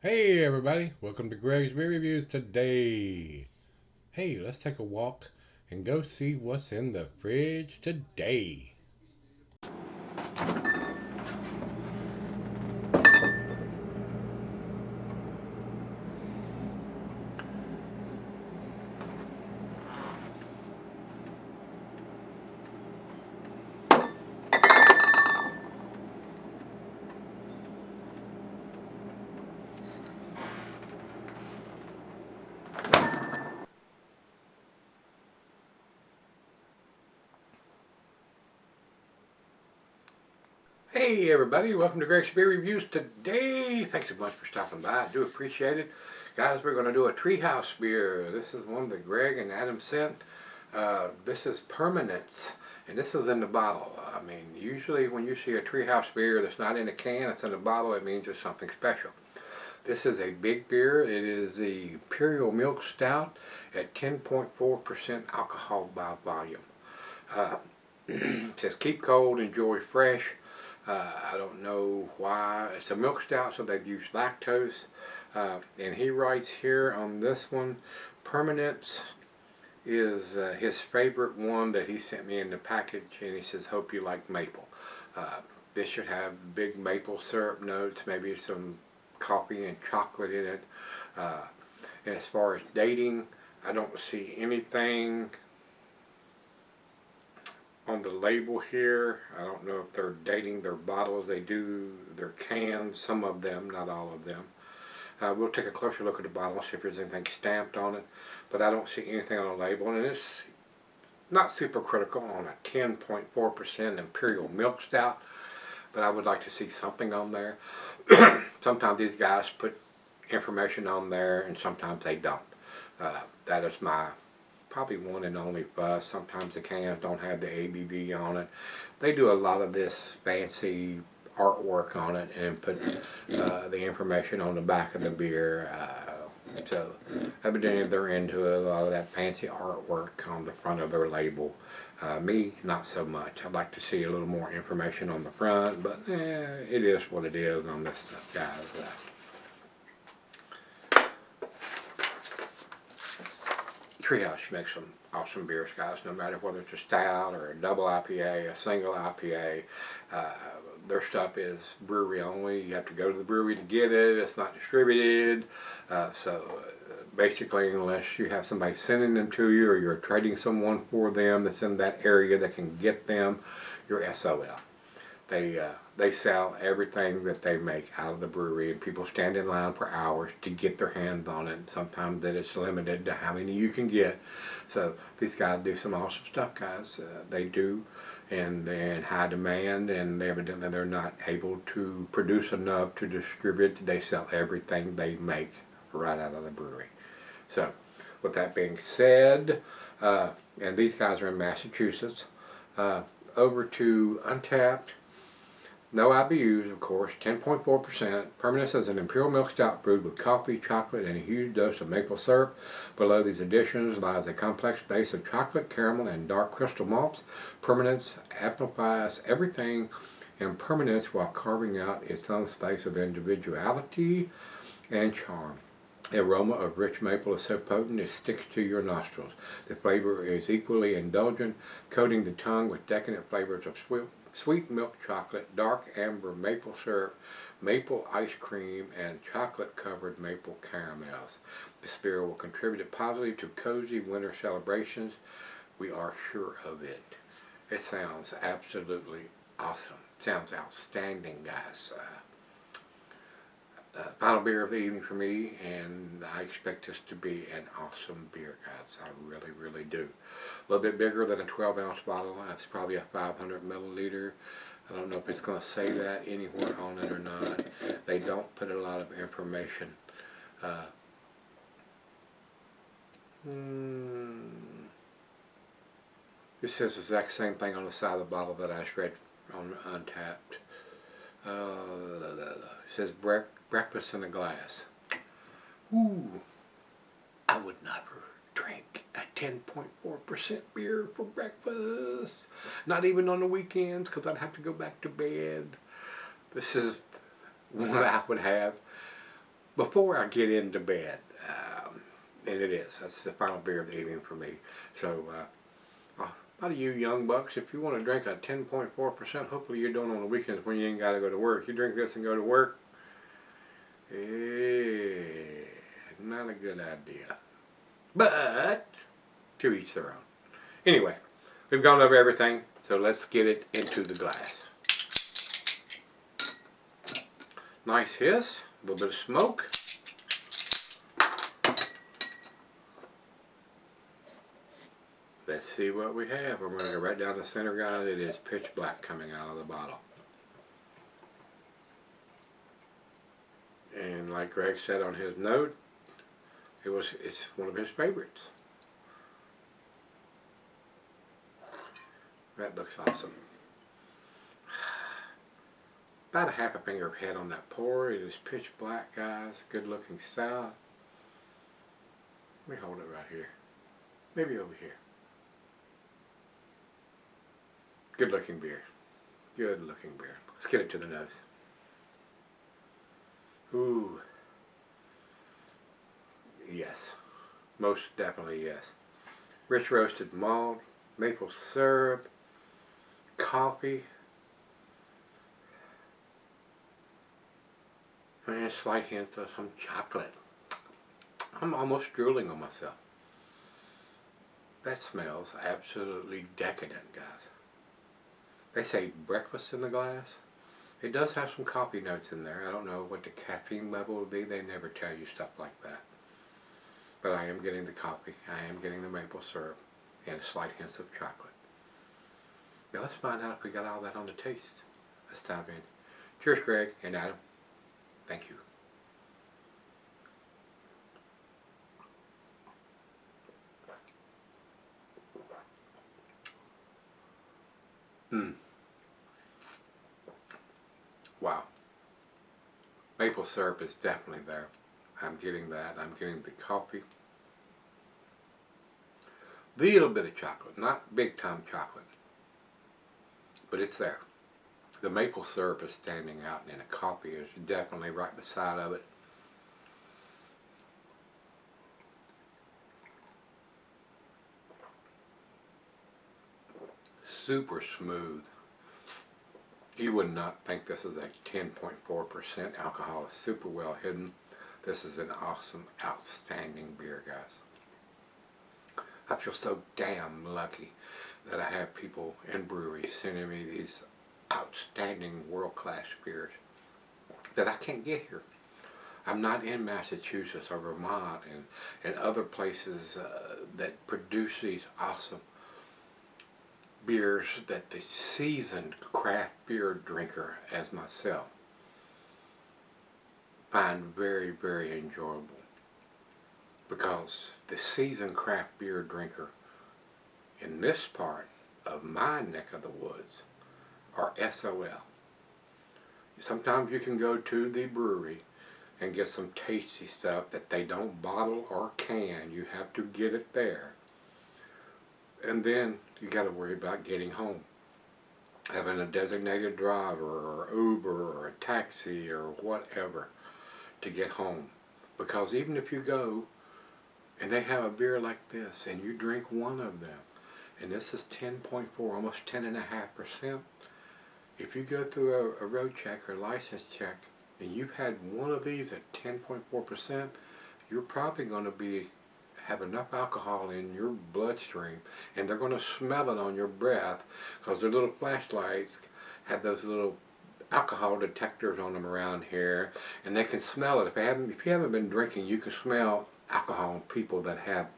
Hey everybody, welcome to Gregsbeerreviews today. Hey, let's take a walk and go see what's in the fridge today. Hey everybody, welcome to Gregsbeerreviews today. Thanks so much for stopping by. I do appreciate it. Guys, we're going to do a treehouse beer. This is one that Greg and Adam sent. This is Permanence, and this is in the bottle. I mean, usually when you see a treehouse beer that's not in a can, it's in a bottle, it means it's something special. This is a big beer. It is the Imperial Milk Stout at 10.4% alcohol by volume. It says keep cold, enjoy fresh. I don't know why. It's a milk stout, so they've used lactose. And he writes here on this one, Permanence is his favorite one that he sent me in the package, and he says, hope you like maple. This should have big maple syrup notes, maybe some coffee and chocolate in it. And as far as dating, I don't see anything on the label here. I don't know if they're dating their bottles. They do their cans, some of them, not all of them. We'll take a closer look at the bottle, see if there's anything stamped on it, but I don't see anything on the label, and it's not super critical on a 10.4% Imperial Milk Stout, but I would like to see something on there. Sometimes these guys put information on there, and sometimes they don't. That is my probably one and only fuss. Sometimes the cans don't have the ABV on it. They do a lot of this fancy artwork on it and put the information on the back of the beer. So evidently they're into a lot of that fancy artwork on the front of their label. Me, not so much. I'd like to see a little more information on the front, but it is what it is on this stuff, guys. Treehouse makes some awesome beers, guys, no matter whether it's a stout or a double IPA, a single IPA. Their stuff is brewery only. You have to go to the brewery to get it. It's not distributed. Basically, unless you have somebody sending them to you or you're trading someone for them that's in that area that can get them, you're SOL. They sell everything that they make out of the brewery, and people stand in line for hours to get their hands on it. Sometimes that it's limited to how many you can get. So these guys do some awesome stuff, guys. They do, and they're in high demand, and evidently they're not able to produce enough to distribute. They sell everything they make right out of the brewery. So with that being said, and these guys are in Massachusetts, over to Untapped. No IBUs, of course, 10.4%. Permanence is an Imperial Milk Stout brewed with coffee, chocolate, and a huge dose of maple syrup. Below these additions lies a complex base of chocolate, caramel, and dark crystal malts. Permanence amplifies everything in permanence while carving out its own space of individuality and charm. The aroma of rich maple is so potent it sticks to your nostrils. The flavor is equally indulgent, coating the tongue with decadent flavors of sweet milk chocolate, dark amber maple syrup, maple ice cream, and chocolate-covered maple caramels. This beer will contribute positively to cozy winter celebrations. We are sure of it. It sounds absolutely awesome. Sounds outstanding, guys. Final beer of the evening for me, and I expect this to be an awesome beer, guys. I really, really do. A little bit bigger than a 12-ounce bottle. That's probably a 500 milliliter. I don't know if it's going to say that anywhere on it or not. They don't put a lot of information. It says the exact same thing on the side of the bottle that I just read on Untapped. It says breakfast in a glass. Ooh, I would never drink a 10.4% beer for breakfast. Not even on the weekends, because I'd have to go back to bed. This is what I would have before I get into bed, and that's the final beer of the evening for me. So, a lot of you young bucks, if you want to drink a 10.4%, hopefully you don't on the weekends when you ain't got to go to work. You drink this and go to work, not a good idea. But, to each their own. Anyway, we've gone over everything, so let's get it into the glass. Nice hiss, a little bit of smoke. Let's see what we have. We're going to go right down the center, guys. It is pitch black coming out of the bottle. And like Greg said on his note, it's one of his favorites. That looks awesome. About a half a finger of head on that pour. It is pitch black, guys. Good looking stout. Let me hold it right here. Maybe over here. Good looking beer. Good looking beer. Let's get it to the nose. Ooh. Yes. Most definitely yes. Rich roasted malt, maple syrup, coffee, and a slight hint of some chocolate. I'm almost drooling on myself. That smells absolutely decadent, guys. They say breakfast in the glass. It does have some coffee notes in there. I don't know what the caffeine level will be. They never tell you stuff like that. But I am getting the coffee. I am getting the maple syrup and a slight hint of chocolate. Now let's find out if we got all that on the taste. Let's dive in. Cheers, Greg and Adam. Thank you. Wow. Maple syrup is definitely there. I'm getting that. I'm getting the coffee. A little bit of chocolate. Not big time chocolate. But it's there. The maple syrup is standing out and the coffee is definitely right beside of it. Super smooth. You would not think this is a 10.4% alcohol. It's super well hidden. This is an awesome, outstanding beer, guys. I feel so damn lucky that I have people in breweries sending me these outstanding world-class beers that I can't get here. I'm not in Massachusetts or Vermont and other places that produce these awesome beers that the seasoned craft beer drinker as myself find very, very enjoyable, because the seasoned craft beer drinker in this part of my neck of the woods are SOL. Sometimes you can go to the brewery and get some tasty stuff that they don't bottle or can. You have to get it there. And then you got to worry about getting home. Having a designated driver or Uber or a taxi or whatever to get home. Because even if you go and they have a beer like this and you drink one of them, and this is 10.4, almost 10.5%, if you go through a road check or license check and you've had one of these at 10.4%, you're probably going to have enough alcohol in your bloodstream, and they're going to smell it on your breath, because their little flashlights have those little alcohol detectors on them around here, and they can smell it. If you haven't been drinking, you can smell alcohol on people that have,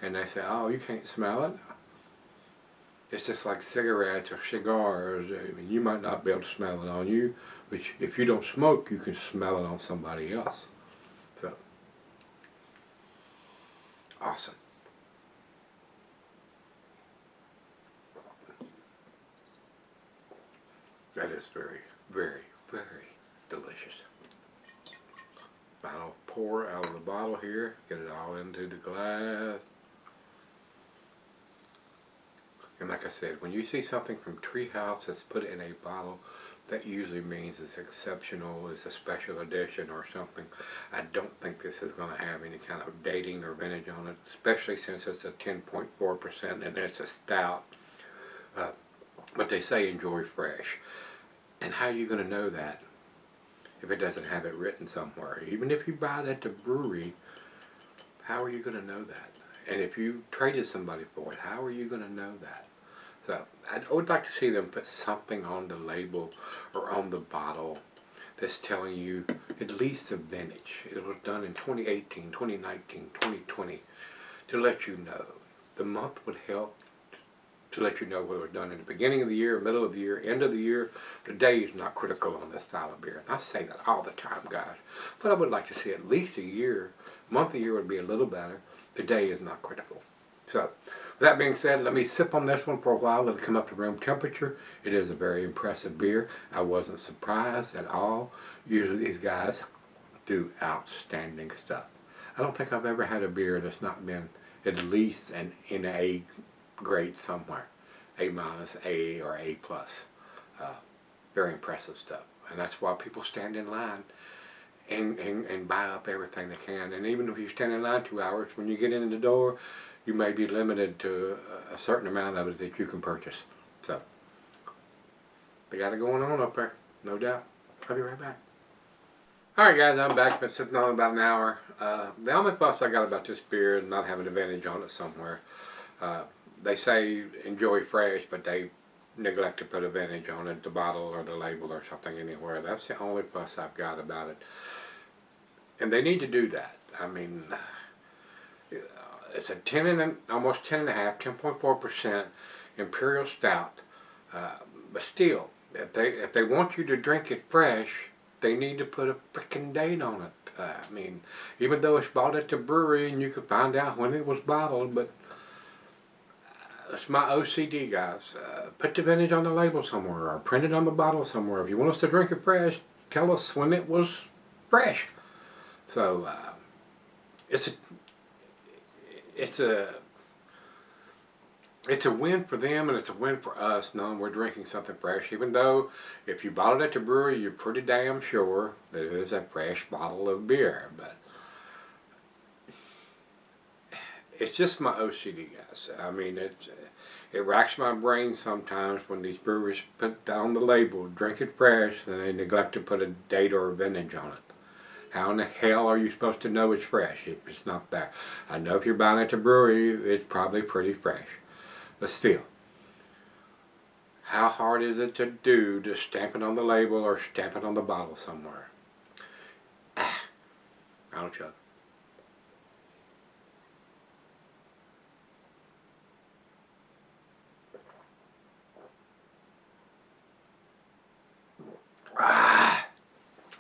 and they say, "Oh, you can't smell it." It's just like cigarettes or cigars. I mean, you might not be able to smell it on you, but if you don't smoke, you can smell it on somebody else. So, awesome. That is very, very, very delicious. Final pour out of the bottle here. Get it all into the glass. And like I said, when you see something from Treehouse that's put in a bottle that usually means it's exceptional, it's a special edition or something. I don't think this is going to have any kind of dating or vintage on it, especially since it's a 10.4% and it's a stout. But they say enjoy fresh. And how are you going to know that if it doesn't have it written somewhere? Even if you buy it at the brewery, how are you going to know that? And if you traded somebody for it, how are you going to know that? So I would like to see them put something on the label or on the bottle that's telling you at least the vintage. It was done in 2018, 2019, 2020 to let you know. The month would help to let you know whether it was done in the beginning of the year, middle of the year, end of the year. The day is not critical on this style of beer. And I say that all the time, guys. But I would like to see at least a year. Month a year would be a little better. The day is not critical. So, with that being said, let me sip on this one for a while. Let it come up to room temperature. It is a very impressive beer. I wasn't surprised at all. Usually these guys do outstanding stuff. I don't think I've ever had a beer that's not been at least in A grade somewhere. A minus, A, or A plus. Very impressive stuff. And that's why people stand in line and buy up everything they can. And even if you stand in line 2 hours, when you get in the door, you may be limited to a certain amount of it that you can purchase. So, they got it going on up there, no doubt. I'll be right back. Alright guys, I'm back. Been sitting on about an hour. The only fuss I got about this beer is not having a vintage on it somewhere. They say enjoy fresh, but they neglect to put a vintage on it, the bottle or the label or something anywhere. That's the only fuss I've got about it. And they need to do that. I mean, it's a 10 and almost 10.5, 10.4% Imperial Stout. But still, if they want you to drink it fresh, they need to put a freaking date on it. I mean, even though it's bought at the brewery and you can find out when it was bottled, but it's my OCD, guys. Put the vintage on the label somewhere or print it on the bottle somewhere. If you want us to drink it fresh, tell us when it was fresh. So, it's a win for them and it's a win for us knowing we're drinking something fresh, even though if you bought it at the brewery you're pretty damn sure that it is a fresh bottle of beer. But it's just my OCD, guys. I mean, it racks my brain sometimes when these breweries put down the label drink it fresh and they neglect to put a date or a vintage on it. How in the hell are you supposed to know it's fresh if it's not there? I know if you're buying it at the brewery, it's probably pretty fresh. But still, how hard is it to do to stamp it on the label or stamp it on the bottle somewhere? I don't chug.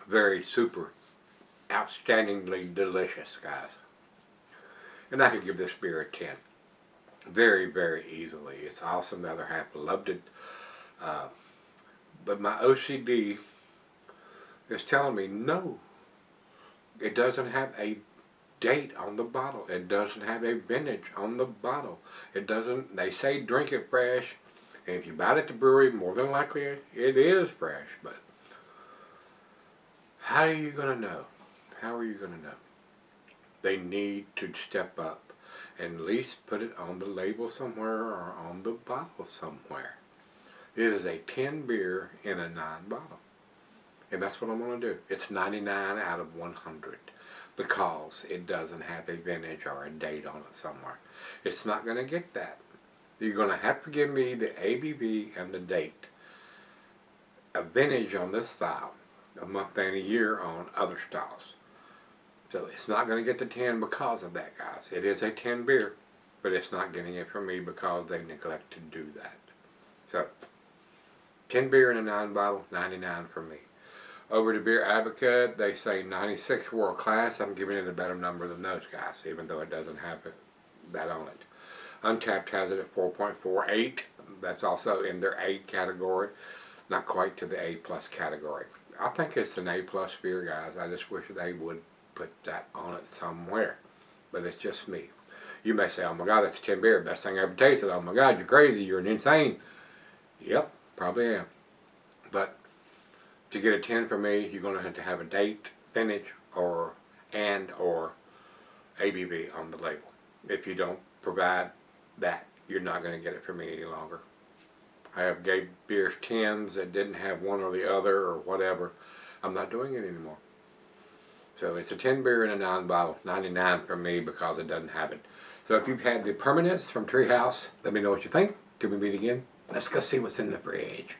Very super, outstandingly delicious, guys. And I could give this beer a 10. Very, very easily. It's awesome. The other half loved it. But my OCD is telling me no. It doesn't have a date on the bottle. It doesn't have a vintage on the bottle. It doesn't, they say drink it fresh. And if you buy it at the brewery, more than likely it is fresh. But how are you going to know? How are you going to know? They need to step up and at least put it on the label somewhere or on the bottle somewhere. It is a 10 beer in a 9 bottle. And that's what I'm going to do. It's 99 out of 100 because it doesn't have a vintage or a date on it somewhere. It's not going to get that. You're going to have to give me the ABV and the date. A vintage on this style, a month and a year on other styles. So it's not going to get the 10 because of that, guys. It is a 10 beer, but it's not getting it from me because they neglect to do that. So, 10 beer in a 9 bottle, 99 for me. Over to Beer Advocate, they say 96 world class. I'm giving it a better number than those guys, even though it doesn't have that on it. Untapped has it at 4.48. That's also in their A category, not quite to the A plus category. I think it's an A plus beer, guys. I just wish they would put that on it somewhere. But it's just me. You may say, oh my God, it's a 10 beer, best thing I ever tasted. Oh my God, you're crazy, you're insane. Yep, probably am. But To get a 10 from me, you're going to have a date, finish, or ABV on the label. If you don't provide that, you're not going to get it from me any longer. I have gave beers 10s that didn't have one or the other or whatever. I'm not doing it anymore. So it's a 10 beer in a 9 bottle, 99 from me because it doesn't have it. So if you've had the Permanence from Treehouse, let me know what you think. Till we meet again, let's go see what's in the fridge.